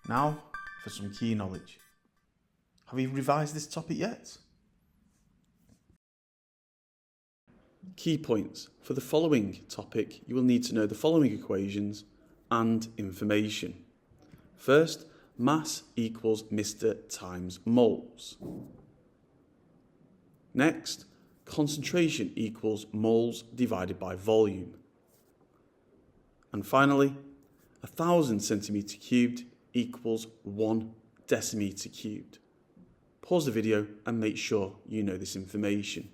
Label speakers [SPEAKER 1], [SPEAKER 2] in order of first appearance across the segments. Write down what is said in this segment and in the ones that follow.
[SPEAKER 1] Now for some key knowledge. Have you revised this topic yet? Key points. For the following topic, you will need to know the following equations and information. First, mass equals Mr times moles. Next, concentration equals moles divided by volume. And finally, 1,000 centimetre cubed equals 1 decimetre cubed. Pause the video and make sure you know this information.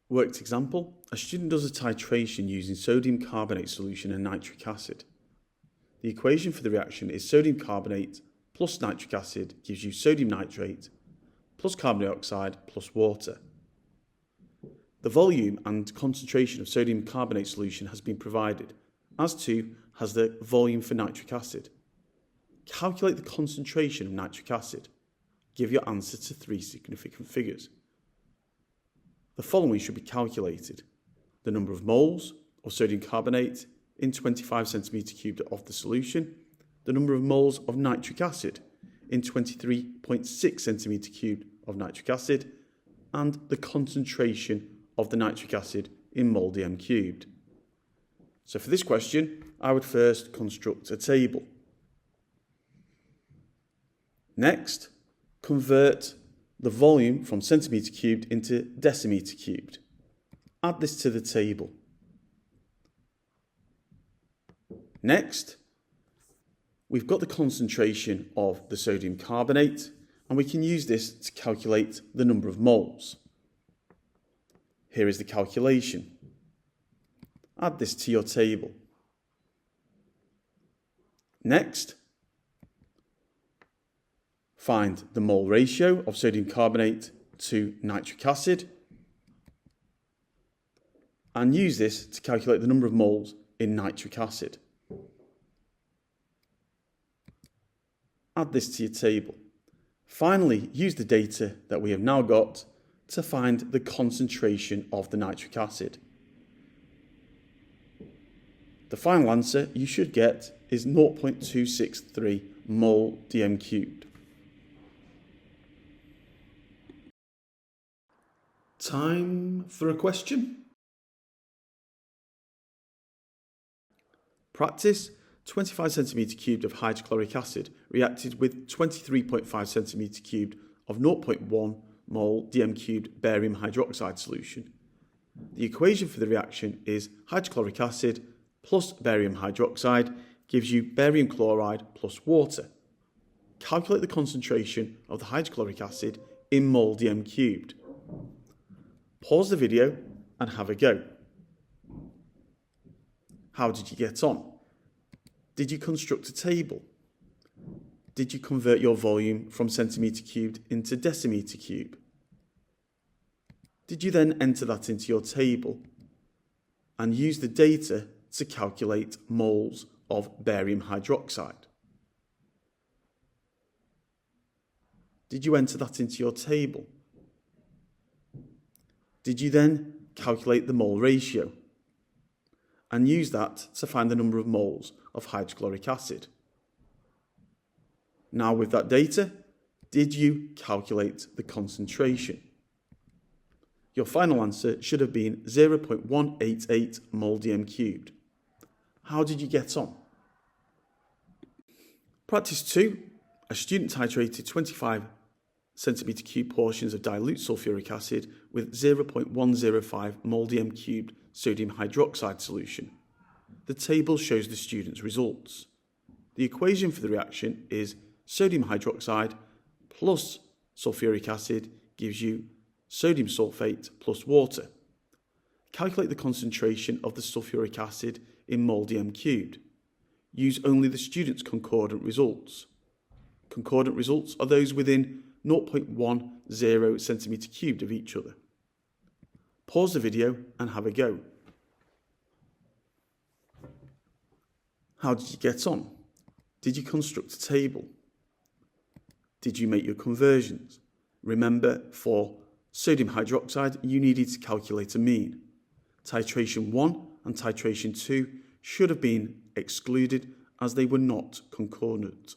[SPEAKER 1] Worked example, a student does a titration using sodium carbonate solution and nitric acid. The equation for the reaction is sodium carbonate plus nitric acid gives you sodium nitrate plus carbon dioxide plus water. The volume and concentration of sodium carbonate solution has been provided, as too has the volume for nitric acid. Calculate the concentration of nitric acid. Give your answer to 3 significant figures. The following should be calculated: the number of moles of sodium carbonate in 25 centimetre cubed of the solution, the number of moles of nitric acid in 23.6 centimetre cubed of nitric acid, and the concentration of the nitric acid in mole dm cubed. So for this question, I would first construct a table. Next, convert the volume from centimetre cubed into decimetre cubed. Add this to the table. Next, we've got the concentration of the sodium carbonate, and we can use this to calculate the number of moles. Here is the calculation. Add this to your table. Next, find the mole ratio of sodium carbonate to nitric acid and use this to calculate the number of moles in nitric acid. Add this to your table. Finally, use the data that we have now got to find the concentration of the nitric acid. The final answer you should get is 0.263 mole dm cubed. Time for a question. Practice: 25 centimetre cubed of hydrochloric acid reacted with 23.5 centimetre cubed of 0.1 mole dm cubed barium hydroxide solution. The equation for the reaction is hydrochloric acid plus barium hydroxide gives you barium chloride plus water. Calculate the concentration of the hydrochloric acid in mole dm cubed. Pause the video and have a go. How did you get on? Did you construct a table? Did you convert your volume from centimetre cubed into decimetre cube? Did you then enter that into your table and use the data to calculate moles of barium hydroxide? Did you enter that into your table? Did you then calculate the mole ratio and use that to find the number of moles of hydrochloric acid? Now with that data, did you calculate the concentration? Your final answer should have been 0.188 mole dm cubed. How did you get on? Practice 2. A student titrated 25 centimetre cube portions of dilute sulfuric acid with 0.105 mole dm cubed sodium hydroxide solution. The table shows the student's results. The equation for the reaction is sodium hydroxide plus sulfuric acid gives you sodium sulfate plus water. Calculate the concentration of the sulfuric acid in mole dm cubed. Use only the student's concordant results. Concordant results are those within 0.10 centimetre cubed of each other. Pause the video and have a go. How did you get on? Did you construct a table? Did you make your conversions? Remember, for sodium hydroxide, you needed to calculate a mean. Titration 1 and titration 2 should have been excluded as they were not concordant.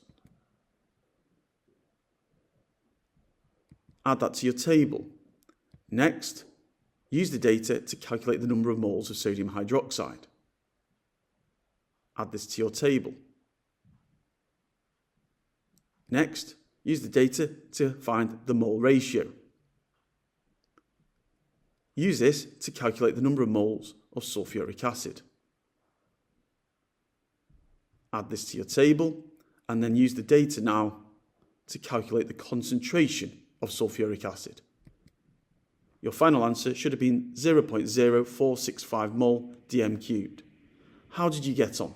[SPEAKER 1] Add that to your table. Next, use the data to calculate the number of moles of sodium hydroxide. Add this to your table. Next, use the data to find the mole ratio. Use this to calculate the number of moles of sulfuric acid. Add this to your table and then use the data now to calculate the concentration of sulfuric acid. Your final answer should have been 0.0465 mole dm cubed. How did you get on?